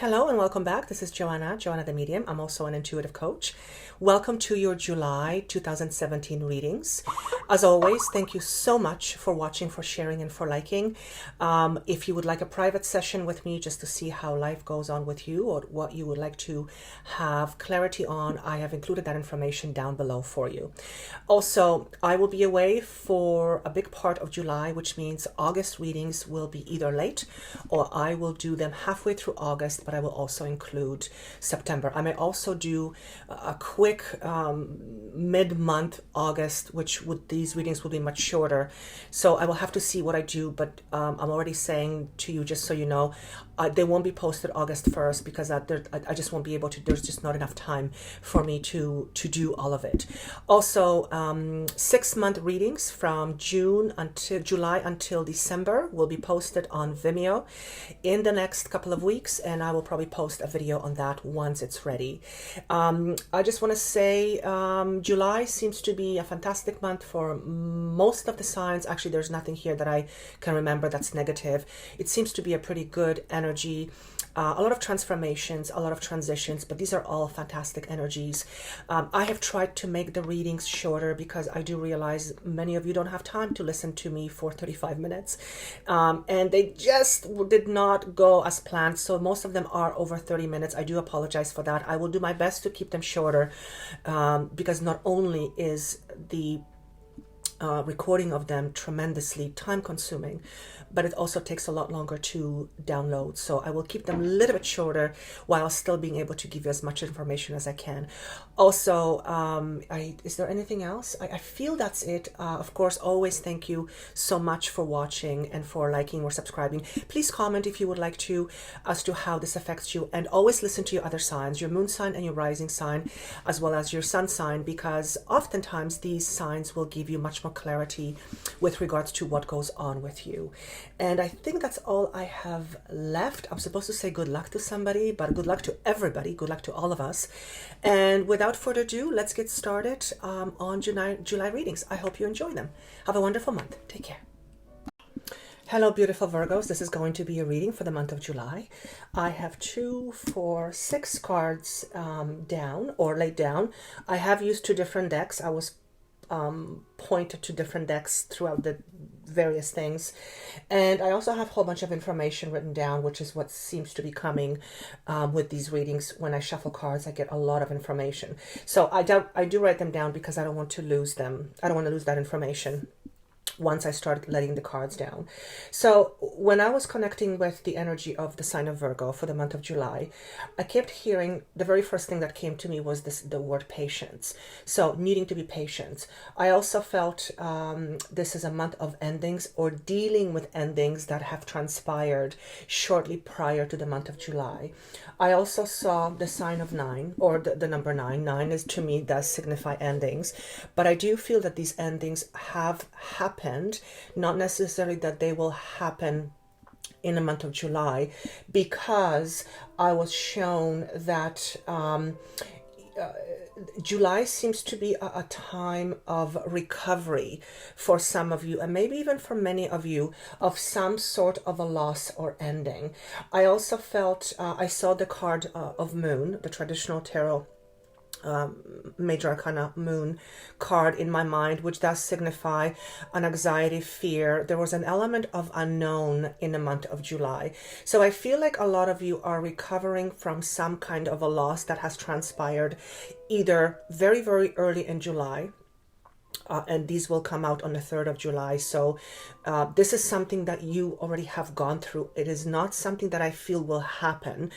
Hello and welcome back. This is Joanna the Medium. I'm also an intuitive coach. Welcome to your July 2017 readings. As always, thank you so much for watching, for sharing, and for liking. If you would like a private session with me just to see how life goes on with you or what you would like to have clarity on, I have included that information down below for you. Also, I will be away for a big part of July, which means August readings will be either late or I will do them halfway through August, but I will also include September. I may also do a quick mid-month August, these readings will be much shorter. So I will have to see what I do, but I'm already saying to you, just so you know, they won't be posted August 1st because I just won't be able to. There's just not enough time for me to do all of it. Also, 6-month readings from July until December will be posted on Vimeo in the next couple of weeks, and I will probably post a video on that once it's ready. I just want to say July seems to be a fantastic month for most of the signs. Actually, there's nothing here that I can remember that's negative. It seems to be a pretty good energy. A lot of transformations, a lot of transitions, but these are all fantastic energies. I have tried to make the readings shorter because I do realize many of you don't have time to listen to me for 35 minutes. And they just did not go as planned. So most of them are over 30 minutes. I do apologize for that. I will do my best to keep them shorter because not only is the recording of them tremendously time consuming, but it also takes a lot longer to download. So I will keep them a little bit shorter while still being able to give you as much information as I can. Also, is there anything else? I feel that's it. Of course, always thank you so much for watching and for liking or subscribing. Please comment if you would like to, as to how this affects you, and always listen to your other signs, your moon sign and your rising sign, as well as your sun sign, because oftentimes these signs will give you much more clarity with regards to what goes on with you. And I think that's all I have left. I'm supposed to say good luck to somebody, but good luck to everybody. Good luck to all of us. And without further ado, let's get started on July readings. I hope you enjoy them. Have a wonderful month. Take care. Hello, beautiful Virgos. This is going to be a reading for the month of July. I have 2, 4, 6 cards down or laid down. I have used 2 different decks. I was pointed to different decks throughout the various things, and I also have a whole bunch of information written down, which is what seems to be coming with these readings. When I shuffle cards, I get a lot of information, so I do write them down because I don't want to lose them. I don't want to lose that information once I started letting the cards down. So when I was connecting with the energy of the sign of Virgo for the month of July, I kept hearing, the very first thing that came to me was the word patience. So needing to be patient. I also felt this is a month of endings or dealing with endings that have transpired shortly prior to the month of July. I also saw the sign of 9, or the number 9. 9 is, to me, does signify endings, but I do feel that these endings have happened, not necessarily that they will happen in the month of July, because I was shown that July seems to be a time of recovery for some of you, and maybe even for many of you, of some sort of a loss or ending. I also felt, I saw the card of Moon, the traditional tarot Major Arcana Moon card in my mind, which does signify an anxiety, fear. There was an element of unknown in the month of July. So I feel like a lot of you are recovering from some kind of a loss that has transpired either very, very early in July, and these will come out on the 3rd of July. So this is something that you already have gone through. It is not something that I feel will happen.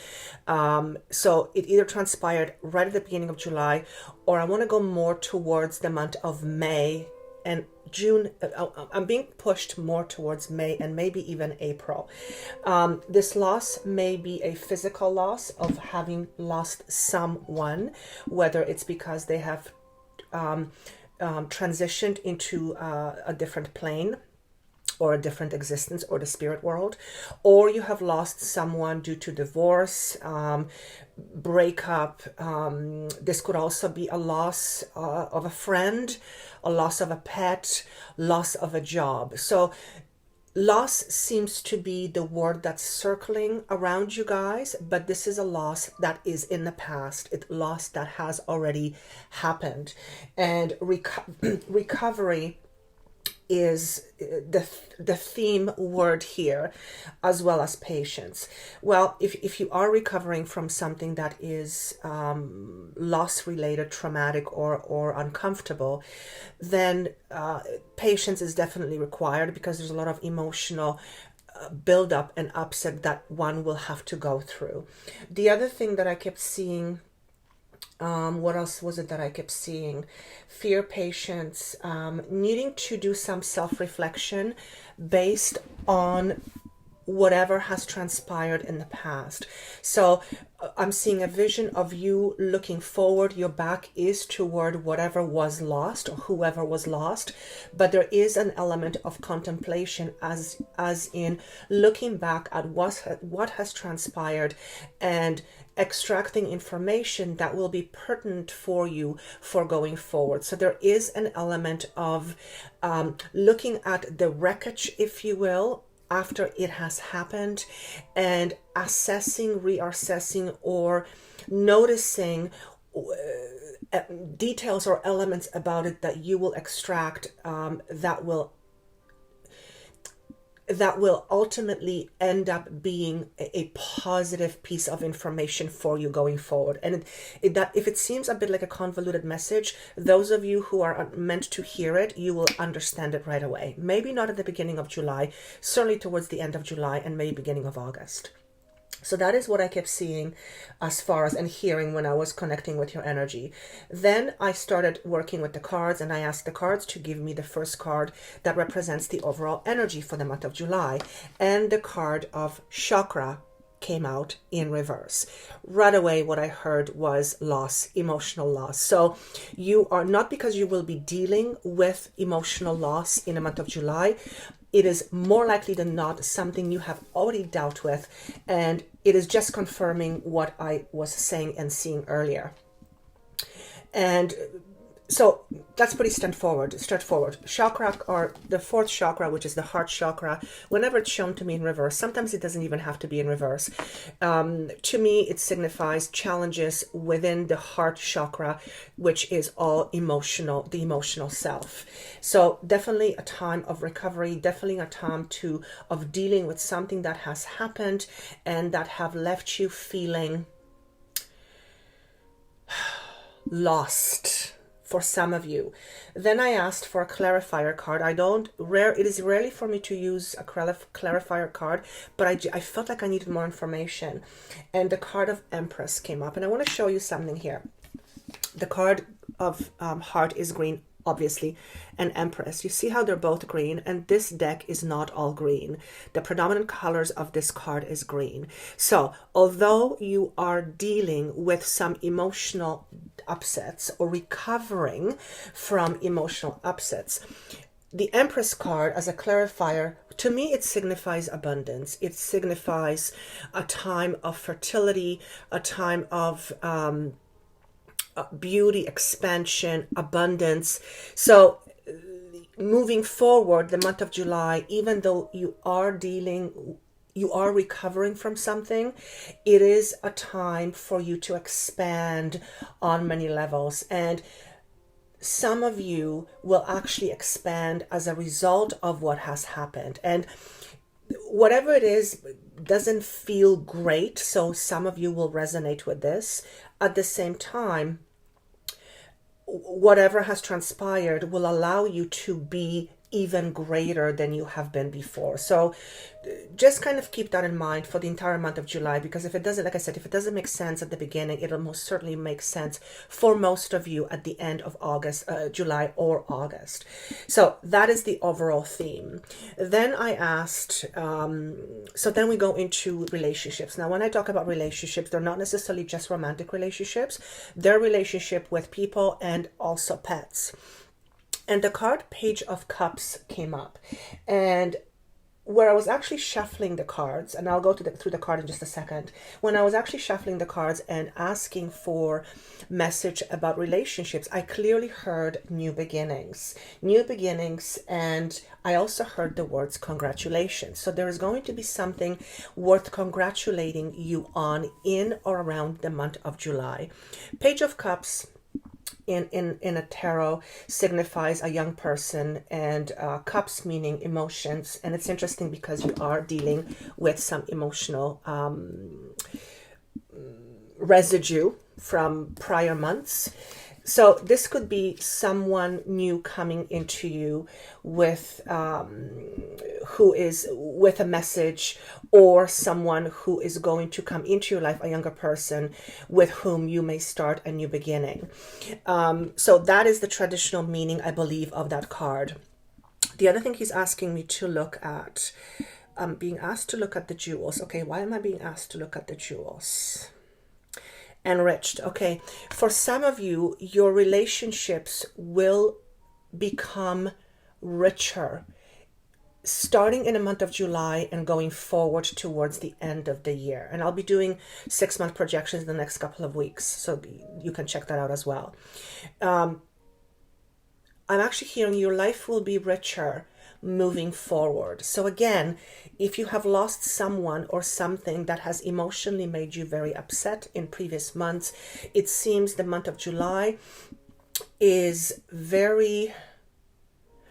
So it either transpired right at the beginning of July, or I want to go more towards the month of May and June. I'm being pushed more towards May and maybe even April. This loss may be a physical loss of having lost someone, whether it's because they have transitioned into a different plane or a different existence or the spirit world, or you have lost someone due to divorce, breakup. This could also be a loss of a friend, a loss of a pet, loss of a job. So Loss seems to be the word that's circling around you guys, but this is a loss that is in the past. It's loss that has already happened. And recovery is the theme word here, as well as patience. Well, if you are recovering from something that is loss related, traumatic, or uncomfortable, then patience is definitely required, because there's a lot of emotional build up and upset that one will have to go through. The other thing that I kept seeing, what else was it that I kept seeing? Fear, patience, needing to do some self-reflection based on whatever has transpired in the past. So I'm seeing a vision of you looking forward. Your back is toward whatever was lost or whoever was lost, but there is an element of contemplation, as in looking back at what has transpired and extracting information that will be pertinent for you for going forward. So there is an element of looking at the wreckage, if you will, after it has happened, and assessing, reassessing, or noticing details or elements about it that you will extract, that will ultimately end up being a positive piece of information for you going forward. And that if it seems a bit like a convoluted message, those of you who are meant to hear it, you will understand it right away. Maybe not at the beginning of July, certainly towards the end of July, and maybe beginning of August. So that is what I kept seeing as far as and hearing when I was connecting with your energy. Then I started working with the cards, and I asked the cards to give me the first card that represents the overall energy for the month of July. And the card of chakra came out in reverse. Right away, what I heard was loss, emotional loss. So you are not, because you will be dealing with emotional loss in the month of July, it is more likely than not something you have already dealt with, and it is just confirming what I was saying and seeing earlier. And so that's pretty straightforward. Chakra, or the fourth chakra, which is the heart chakra, whenever it's shown to me in reverse, sometimes it doesn't even have to be in reverse. To me, it signifies challenges within the heart chakra, which is all emotional, the emotional self. So definitely a time of recovery, definitely a time of dealing with something that has happened and that have left you feeling lost. For some of you. Then I asked for a clarifier card. It is rarely for me to use a clarifier card, but I felt like I needed more information. And the card of Empress came up, and I want to show you something here. The card of heart is green, obviously, and Empress. You see how they're both green, and this deck is not all green. The predominant colors of this card is green. So although you are dealing with some emotional upsets or recovering from emotional upsets, the Empress card as a clarifier, to me, it signifies abundance. It signifies a time of fertility, a time of beauty, expansion, abundance. So moving forward, the month of July, even though you are recovering from something, it is a time for you to expand on many levels. And some of you will actually expand as a result of what has happened. And whatever it is doesn't feel great. So some of you will resonate with this. At the same time, whatever has transpired will allow you to be even greater than you have been before. So just kind of keep that in mind for the entire month of July, because if it doesn't, like I said, if it doesn't make sense at the beginning, it'll most certainly make sense for most of you at the end of July or August. So that is the overall theme. Then I asked, so then we go into relationships. Now, when I talk about relationships, they're not necessarily just romantic relationships. They're relationship with people and also pets. And the card Page of Cups came up. And where I was actually shuffling the cards, and I'll go through the card in just a second. When I was actually shuffling the cards and asking for message about relationships, I clearly heard new beginnings, and I also heard the words congratulations. So there is going to be something worth congratulating you on in or around the month of July. Page of Cups in a tarot signifies a young person, and cups meaning emotions. And it's interesting because you are dealing with some emotional residue from prior months. So this could be someone new coming into you with who is with a message, or someone who is going to come into your life, a younger person with whom you may start a new beginning. So that is the traditional meaning, I believe, of that card. The other thing he's asking me to look at, I'm being asked to look at the jewels. Okay, why am I being asked to look at the jewels? Enriched. Okay, for some of you, your relationships will become richer starting in the month of July and going forward towards the end of the year. And I'll be doing 6-month projections in the next couple of weeks, so you can check that out as well. I'm actually hearing your life will be richer moving forward. So again, if you have lost someone or something that has emotionally made you very upset in previous months, it seems the month of July is very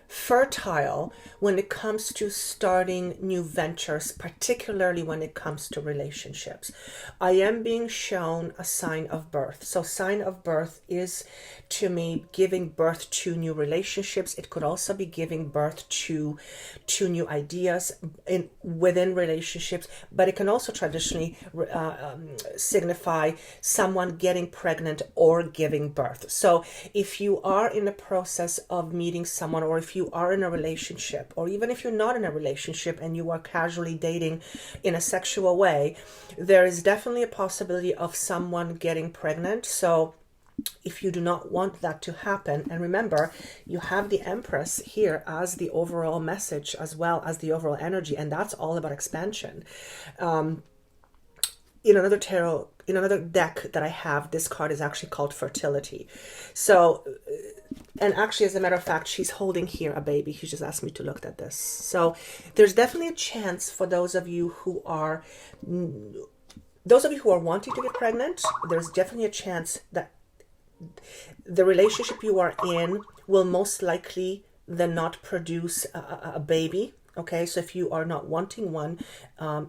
fertile when it comes to starting new ventures, particularly when it comes to relationships. I am being shown a sign of birth. So sign of birth is, to me, giving birth to new relationships. It could also be giving birth to new ideas within relationships, but it can also traditionally signify someone getting pregnant or giving birth. So if you are in the process of meeting someone, or if you are in a relationship, or even if you're not in a relationship and you are casually dating in a sexual way, there is definitely a possibility of someone getting pregnant. So if you do not want that to happen, and remember, you have the Empress here as the overall message as well as the overall energy, and that's all about expansion. In another deck that I have, this card is actually called Fertility. So, and actually, as a matter of fact, she's holding here a baby. He just asked me to look at this. So there's definitely a chance for those of you who are wanting to get pregnant. There's definitely a chance that the relationship you are in will most likely then not produce a baby. Okay, so if you are not wanting one,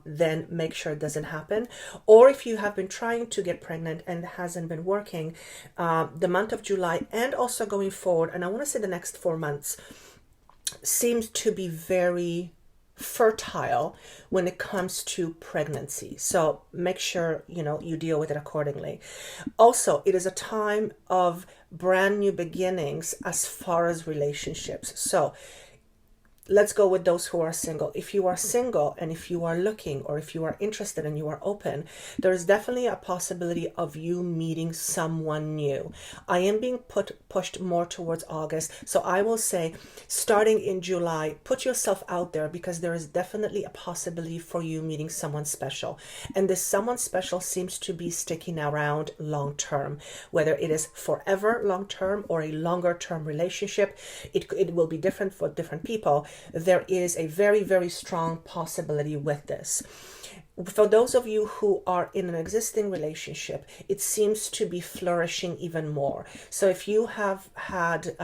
then make sure it doesn't happen. Or if you have been trying to get pregnant and it hasn't been working, the month of July and also going forward, and I want to say the next 4 months, seems to be very fertile when it comes to pregnancy. So make sure, you deal with it accordingly. Also, it is a time of brand new beginnings as far as relationships. So let's go with those who are single. If you are single and if you are looking, or if you are interested and you are open, there is definitely a possibility of you meeting someone new. I am being pushed more towards August. So I will say, starting in July, put yourself out there, because there is definitely a possibility for you meeting someone special. And this someone special seems to be sticking around long term, whether it is forever long term or a longer term relationship. It will be different for different people. There is a very, very strong possibility with this. For those of you who are in an existing relationship, it seems to be flourishing even more. So if you have had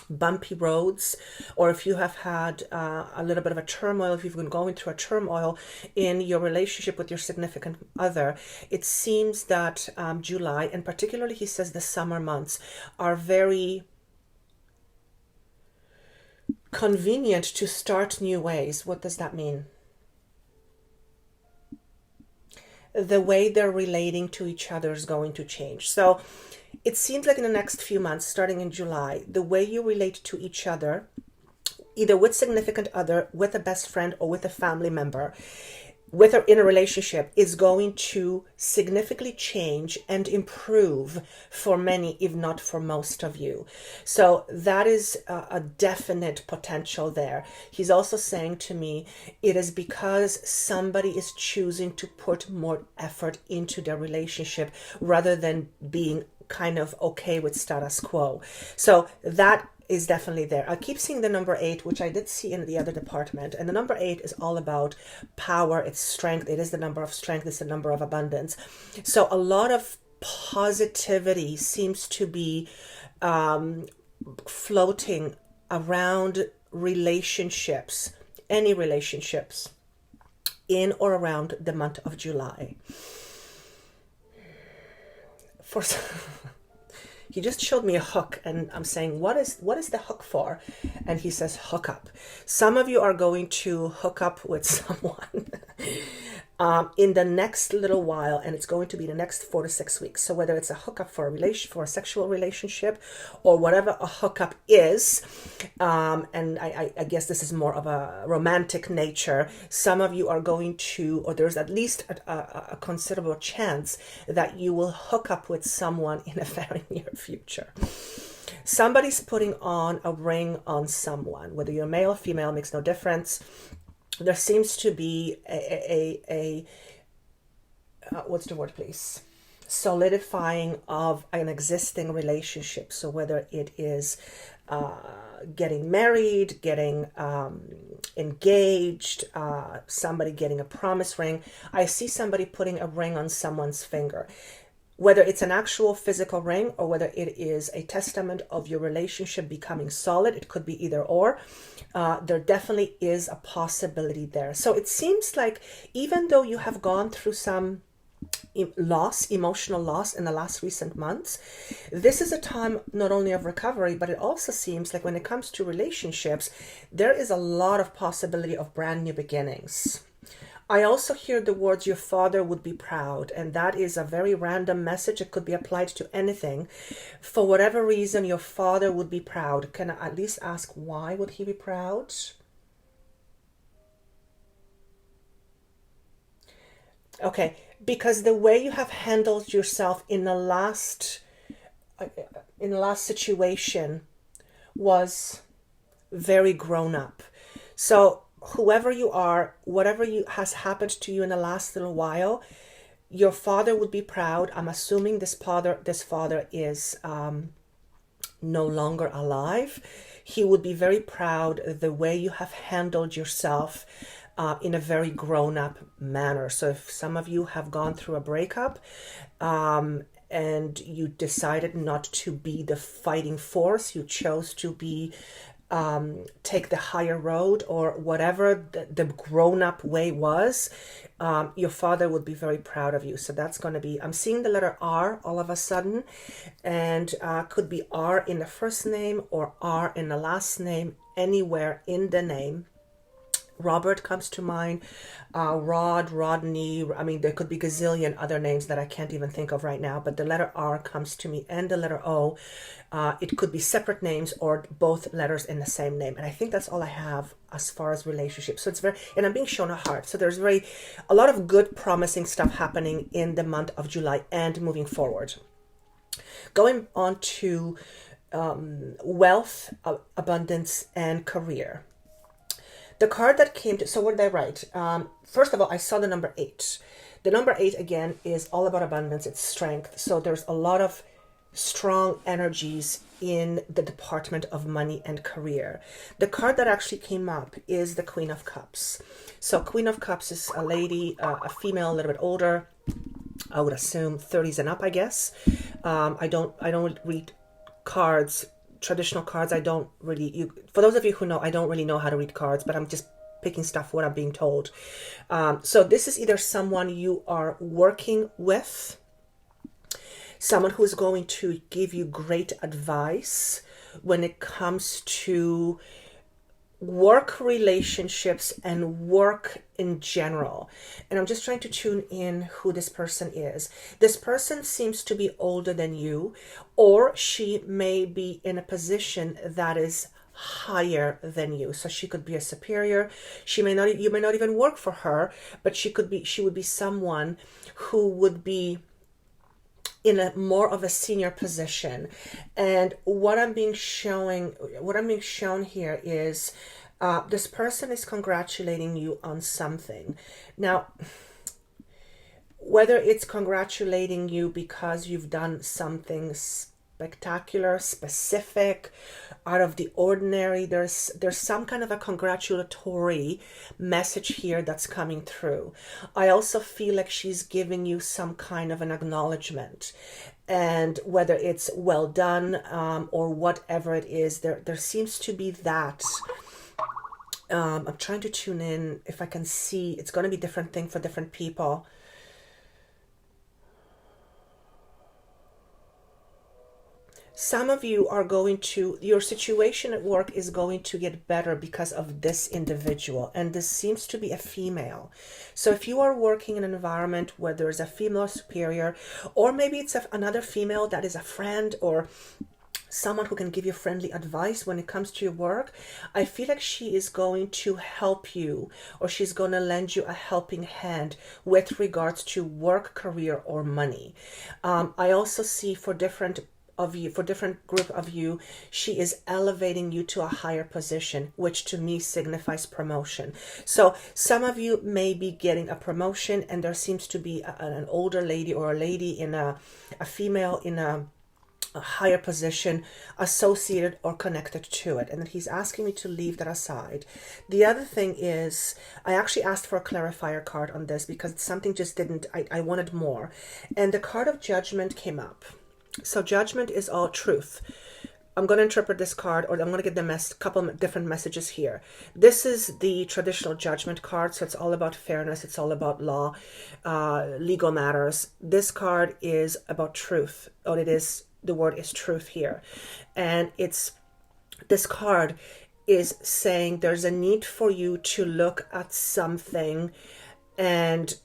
bumpy roads, or if you have had a little bit of a turmoil, if you've been going through a turmoil in your relationship with your significant other, it seems that July, and particularly he says the summer months, are very convenient to start new ways. What does that mean? The way they're relating to each other is going to change. So it seems like in the next few months, starting in July, the way you relate to each other, either with significant other, with a best friend, or with a family member, with or in a relationship is going to significantly change and improve for many, if not for most of you. So that is a definite potential there. He's also saying to me, it is because somebody is choosing to put more effort into their relationship rather than being kind of okay with status quo. So that is definitely there. I keep seeing the number 8, which I did see in the other department. And the number 8 is all about power, it's strength. It is the number of strength, it's the number of abundance. So a lot of positivity seems to be floating around relationships, any relationships, in or around the month of July. For he just showed me a hook, and I'm saying, what is the hook for? And he says, hook up. Some of you are going to hook up with someone in the next little while, and it's going to be the next 4 to 6 weeks. So whether it's a hookup for a sexual relationship, or whatever a hookup is, and I guess this is more of a romantic nature. Some of you are going to, or there's at least a considerable chance that you will hook up with someone in a very near future. Somebody's putting on a ring on someone, whether you're male or female, makes no difference. There seems to be a what's the word, please? Solidifying of an existing relationship. So whether it is getting married, getting engaged, somebody getting a promise ring. I see somebody putting a ring on someone's finger. Whether it's an actual physical ring or whether it is a testament of your relationship becoming solid, it could be either or. There definitely is a possibility there. So it seems like even though you have gone through some emotional loss in the last recent months, this is a time not only of recovery, but it also seems like when it comes to relationships, there is a lot of possibility of brand new beginnings. I also hear the words, your father would be proud, and that is a very random message. It could be applied to anything. For whatever reason, your father would be proud. Can I at least ask, why would he be proud? Okay, because the way you have handled yourself in the last situation was very grown up. So whoever you are, whatever has happened to you in the last little while, your father would be proud. I'm assuming this father is no longer alive. He would be very proud of the way you have handled yourself in a very grown-up manner. So if some of you have gone through a breakup and you decided not to be the fighting force, you chose to be take the higher road, or whatever the grown-up way was, your father would be very proud of you. So that's going to be, I'm seeing the letter R all of a sudden, and could be R in the first name or R in the last name, anywhere in the name. Robert comes to mind, Rodney, I mean, there could be gazillion other names that I can't even think of right now, but the letter R comes to me, and the letter O. It could be separate names or both letters in the same name. And I think that's all I have as far as relationships. So it's very, and I'm being shown a heart. So there's a lot of good, promising stuff happening in the month of July and moving forward. Going on to wealth, abundance, and career. The card that came to, so what did I write? First of all, I saw the number 8. The number 8, again, is all about abundance. It's strength. So there's a lot of strong energies in the department of money and career. The card that actually came up is the Queen of Cups. So Queen of Cups is a lady, a female, a little bit older. I would assume 30s and up, I guess. I don't read cards, traditional cards. I don't really, for those of you who know, I don't really know how to read cards, but I'm just picking stuff what I'm being told. So this is either someone you are working with, someone who is going to give you great advice when it comes to work relationships and work in general. And I'm just trying to tune in who this person is. This person seems to be older than you, or she may be in a position that is higher than you. So she could be a superior. She may not, you may not even work for her, but she would be someone who would be in a more of a senior position. And what I'm being shown here is this person is congratulating you on something. Now, whether it's congratulating you because you've done something spectacular, specific, out of the ordinary, there's some kind of a congratulatory message here that's coming through. I also feel like she's giving you some kind of an acknowledgement, and whether it's well done or whatever it is, there seems to be that. I'm trying to tune in if I can see. It's going to be different thing for different people. Some of you are your situation at work is going to get better because of this individual, and this seems to be a female. So if you are working in an environment where there's a female superior, or maybe it's another female that is a friend or someone who can give you friendly advice when it comes to your work, I feel like she is going to help you, or she's going to lend you a helping hand with regards to work, career, or money. I also see for different group of you, she is elevating you to a higher position, which to me signifies promotion. So some of you may be getting a promotion, and there seems to be an older lady or a lady in a female in a higher position associated or connected to it, and that he's asking me to leave that aside. The other thing is, I actually asked for a clarifier card on this because something just didn't, I wanted more, and the card of Judgment came up. So Judgment is all truth. I'm going to interpret this card, or I'm going to get the couple different messages here. This is the traditional Judgment card, so it's all about fairness, it's all about law, legal matters. This card is about truth, or the word is truth here. And this card is saying there's a need for you to look at something and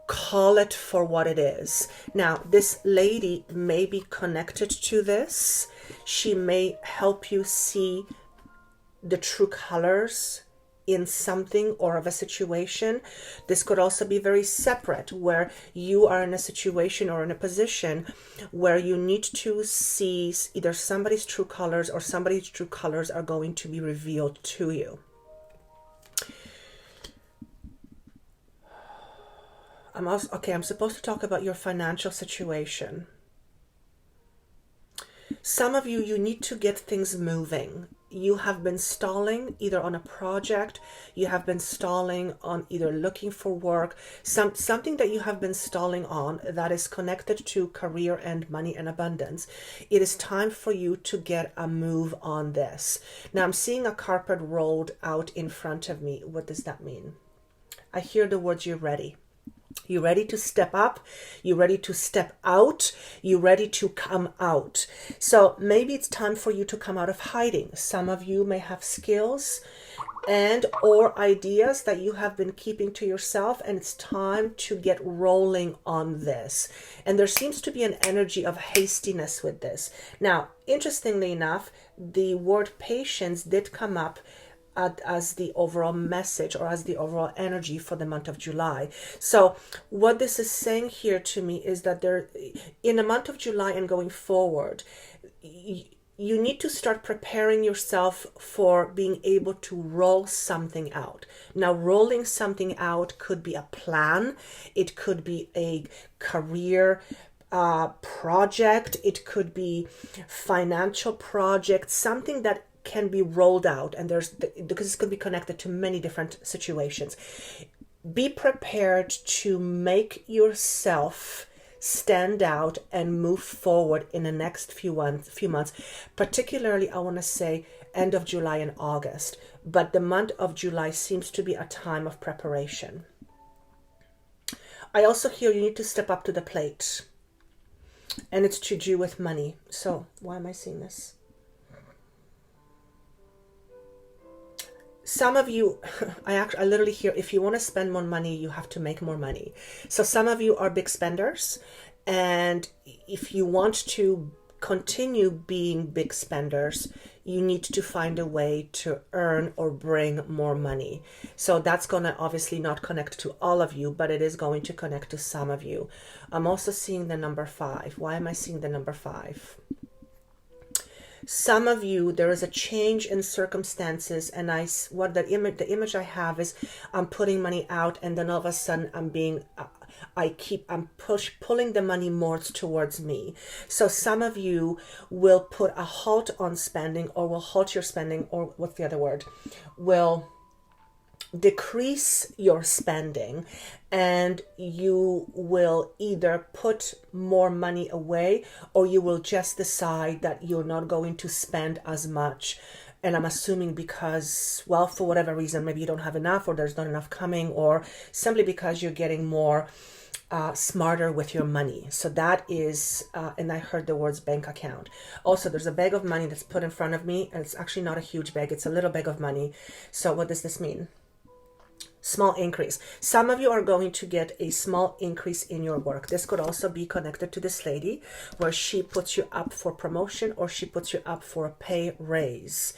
call it for what it is. Now, this lady may be connected to this. She may help you see the true colors in something or of a situation. This could also be very separate, where you are in a situation or in a position where you need to see either somebody's true colors, or somebody's true colors are going to be revealed to you. I'm supposed to talk about your financial situation. Some of you need to get things moving. You have been stalling either on a project, you have been stalling on either looking for work, something that you have been stalling on that is connected to career and money and abundance. It is time for you to get a move on this. Now I'm seeing a carpet rolled out in front of me. What does that mean? I hear the words, you're ready. You're ready to step up. You're ready to step out. You're ready to come out. So maybe it's time for you to come out of hiding. Some of you may have skills and or ideas that you have been keeping to yourself, and it's time to get rolling on this. And there seems to be an energy of hastiness with this. Now, interestingly enough, the word patience did come up as the overall message, or as the overall energy for the month of July. So what this is saying here to me is that in the month of July and going forward, you need to start preparing yourself for being able to roll something out. Now, rolling something out could be a plan. It could be a career project. It could be financial project, something that can be rolled out, and because it's going to be connected to many different situations. Be prepared to make yourself stand out and move forward in the next few months. Particularly, I want to say end of July and August, but the month of July seems to be a time of preparation. I also hear you need to step up to the plate, and it's to do with money. So why am I seeing this? Some of you, I literally hear, if you want to spend more money, you have to make more money. So some of you are big spenders, and if you want to continue being big spenders, you need to find a way to earn or bring more money. So that's going to obviously not connect to all of you, but it is going to connect to some of you. I'm also seeing the number 5. Why am I seeing the number 5? Some of you, there is a change in circumstances, and the image I have is I'm putting money out, and then all of a sudden I'm pulling the money more towards me. So some of you will put a halt on spending, or will halt your spending, or what's the other word? Will decrease your spending, and you will either put more money away, or you will just decide that you're not going to spend as much. And I'm assuming because, well, for whatever reason, maybe you don't have enough, or there's not enough coming, or simply because you're getting more smarter with your money. So that is, and I heard the words bank account. Also, there's a bag of money that's put in front of me, and it's actually not a huge bag. It's a little bag of money. So what does this mean? Small increase. Some of you are going to get a small increase in your work. This could also be connected to this lady, where she puts you up for promotion, or she puts you up for a pay raise.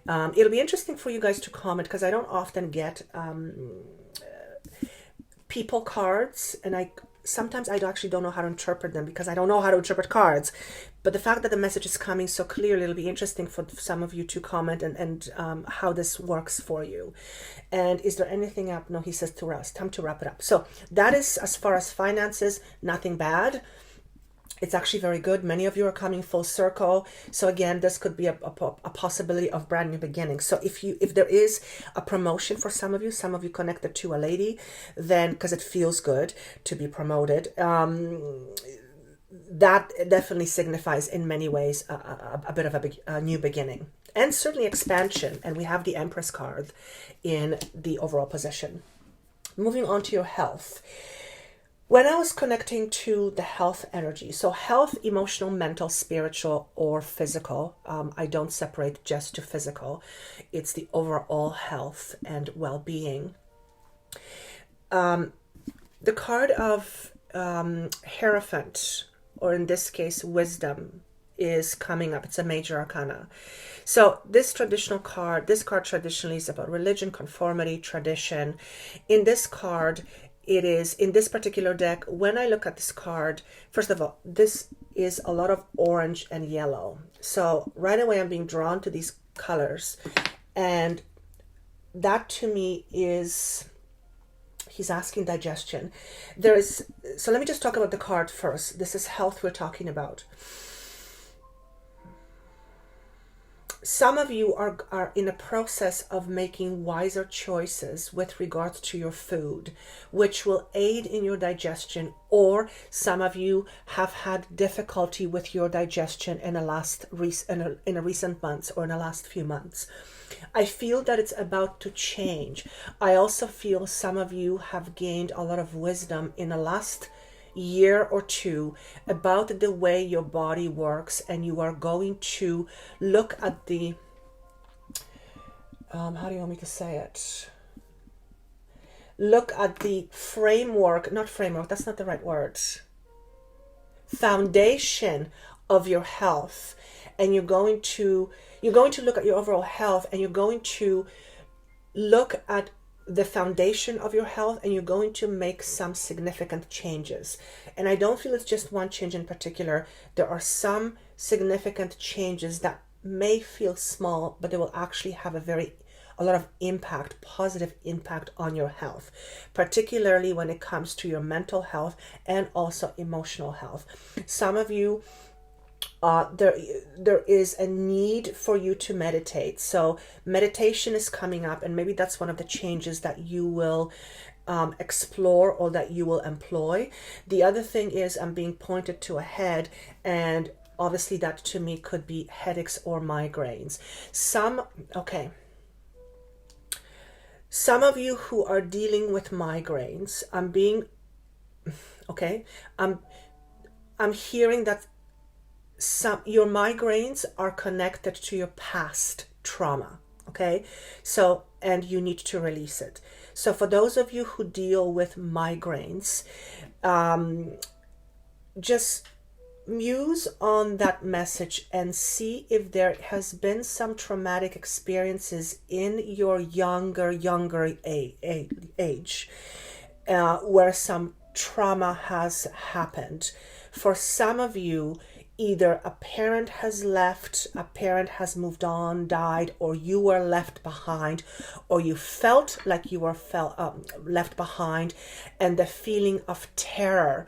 It'll be interesting for you guys to comment, because I don't often get people cards, and sometimes I actually don't know how to interpret them, because I don't know how to interpret cards. But the fact that the message is coming so clearly, it'll be interesting for some of you to comment and how this works for you. And is there anything up? No, he says to rest. Time to wrap it up. So that is, as far as finances, nothing bad. It's actually very good. Many of you are coming full circle. So again, this could be a possibility of brand new beginnings. So if there is a promotion for some of you connected to a lady, then because it feels good to be promoted, that definitely signifies in many ways a bit of a new beginning, and certainly expansion. And we have the Empress card in the overall position. Moving on to your health. When I was connecting to the health energy, so health, emotional, mental, spiritual, or physical, I don't separate just to physical. It's the overall health and well-being. The card of Hierophant, or in this case, wisdom, is coming up. It's a major arcana. So this card traditionally is about religion, conformity, tradition. In this card, it is, in this particular deck, when I look at this card, first of all, this is a lot of orange and yellow. So right away, I'm being drawn to these colors. And that to me is, he's asking digestion. So let me just talk about the card first. This is health we're talking about. Some of you are in a process of making wiser choices with regards to your food, which will aid in your digestion, or some of you have had difficulty with your digestion in a recent months, or in the last few months. I feel that it's about to change. I also feel some of you have gained a lot of wisdom in the last year or two about the way your body works, and you are going to look at the how do you want me to say it? Look at the that's not the right word. Foundation of your health, and you're going to look at your overall health, and you're going to look at the foundation of your health, and you're going to make some significant changes. And I don't feel it's just one change in particular. There are some significant changes that may feel small, but they will actually have a lot of impact, positive impact on your health, particularly when it comes to your mental health and also emotional health. Some of you, there is a need for you to meditate. So meditation is coming up, and maybe that's one of the changes that you will explore, or that you will employ. The other thing is, I'm being pointed to a head, and obviously that to me could be headaches or migraines. Some of you who are dealing with migraines, I'm hearing that your migraines are connected to your past trauma. Okay, so, and you need to release it. So for those of you who deal with migraines, just muse on that message and see if there has been some traumatic experiences in your younger age, where some trauma has happened. For some of you, either a parent has left, a parent has moved on, died, or you were left behind, or you felt like you were left behind, and the feeling of terror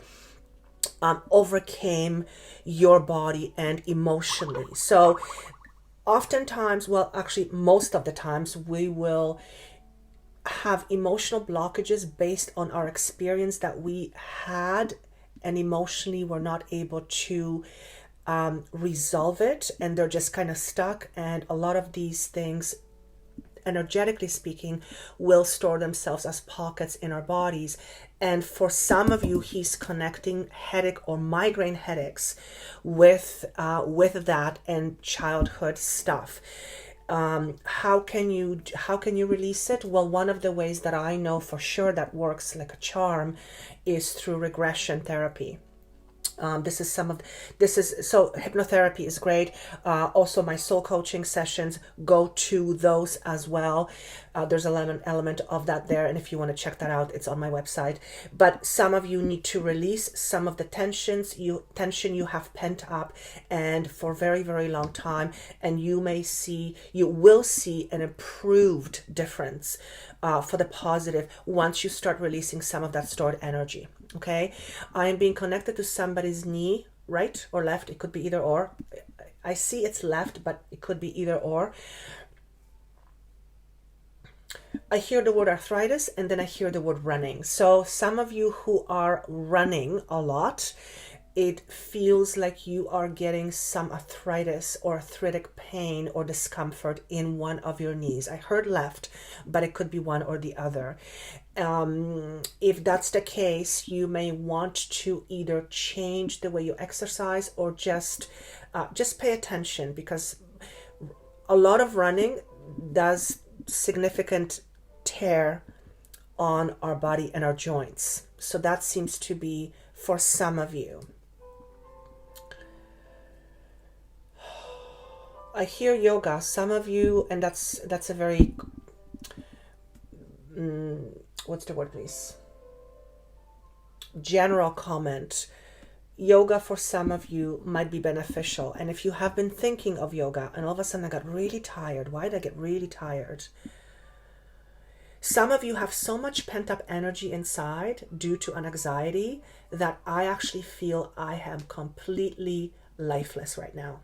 overcame your body and emotionally. So oftentimes, well, actually most of the times, we will have emotional blockages based on our experience that we had, and emotionally we're not able to resolve it, and they're just kind of stuck. And a lot of these things, energetically speaking, will store themselves as pockets in our bodies. And for some of you, he's connecting headache or migraine headaches with that and childhood stuff. How can you release it? Well, one of the ways that I know for sure that works like a charm is through regression therapy. So hypnotherapy is great. Also, my soul coaching sessions go to those as well. There's an element of that there, and if you want to check that out, it's on my website. But some of you need to release some of the tension you have pent up, and for a very, very long time, and you will see an improved difference for the positive once you start releasing some of that stored energy. Okay, I am being connected to somebody's knee, right or left. It could be either or. I see it's left, but it could be either or. I hear the word arthritis, and then I hear the word running. So some of you who are running a lot, it feels like you are getting some arthritis or arthritic pain or discomfort in one of your knees. I heard left, but it could be one or the other. If that's the case, you may want to either change the way you exercise or just pay attention, because a lot of running does significant tear on our body and our joints. So that seems to be for some of you. I hear yoga. Some of you, and that's a very what's the word, please? General comment. Yoga for some of you might be beneficial. And if you have been thinking of yoga and all of a sudden I got really tired, why did I get really tired? Some of you have so much pent up energy inside due to an anxiety that I actually feel I am completely lifeless right now.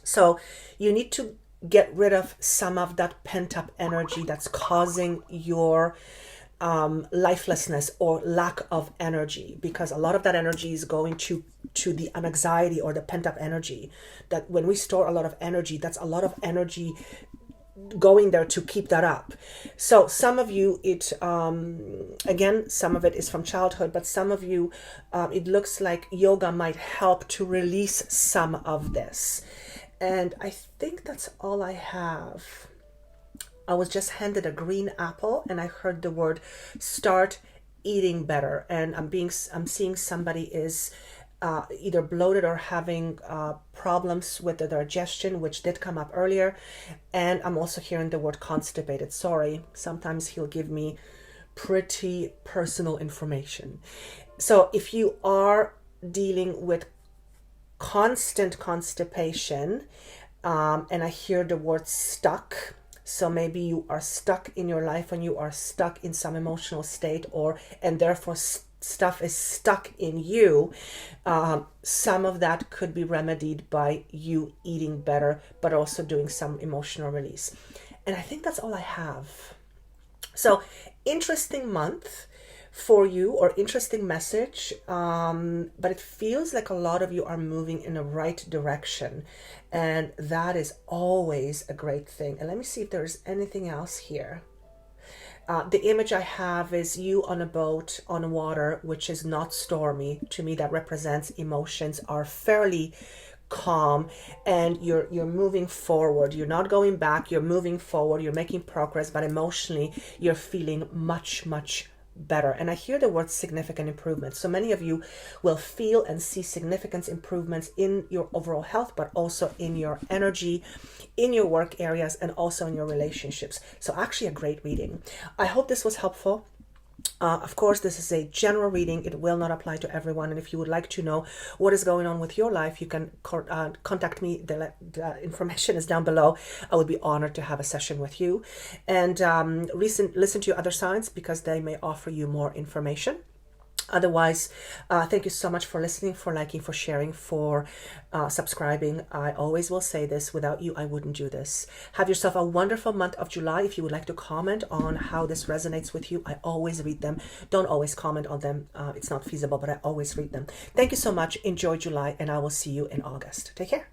So you need to get rid of some of that pent up energy that's causing your lifelessness or lack of energy, because a lot of that energy is going to the anxiety or the pent up energy. That when we store a lot of energy, that's a lot of energy going there to keep that up. So some of you, again, some of it is from childhood, but some of you, it looks like yoga might help to release some of this. And I think that's all I have. I was just handed a green apple and I heard the word start eating better. And I'm seeing somebody is either bloated or having problems with the digestion, which did come up earlier. And I'm also hearing the word constipated. Sorry, sometimes he'll give me pretty personal information. So if you are dealing with constant constipation, and I hear the word stuck, so maybe you are stuck in your life and you are stuck in some emotional state, and therefore stuff is stuck in you. Some of that could be remedied by you eating better, but also doing some emotional release. And I think that's all I have. So interesting month for you, or interesting message, but it feels like a lot of you are moving in the right direction, and that is always a great thing. And let me see if there's anything else here. The image I have is you on a boat on water, which is not stormy. To me, that represents emotions are fairly calm, and you're moving forward. You're not going back, you're moving forward, you're making progress, but emotionally you're feeling much better. And I hear the word significant improvement. So many of you will feel and see significant improvements in your overall health, but also in your energy, in your work areas, and also in your relationships. So actually a great reading. I hope this was helpful. Of course, this is a general reading. It will not apply to everyone. And if you would like to know what is going on with your life, you can contact me. The information is down below. I would be honored to have a session with you. And listen to your other signs, because they may offer you more information. Otherwise, thank you so much for listening, for liking, for sharing, for subscribing. I always will say this: without you, I wouldn't do this. Have yourself a wonderful month of July. If you would like to comment on how this resonates with you, I always read them. Don't always comment on them. It's not feasible, but I always read them. Thank you so much. Enjoy July, and I will see you in August. Take care.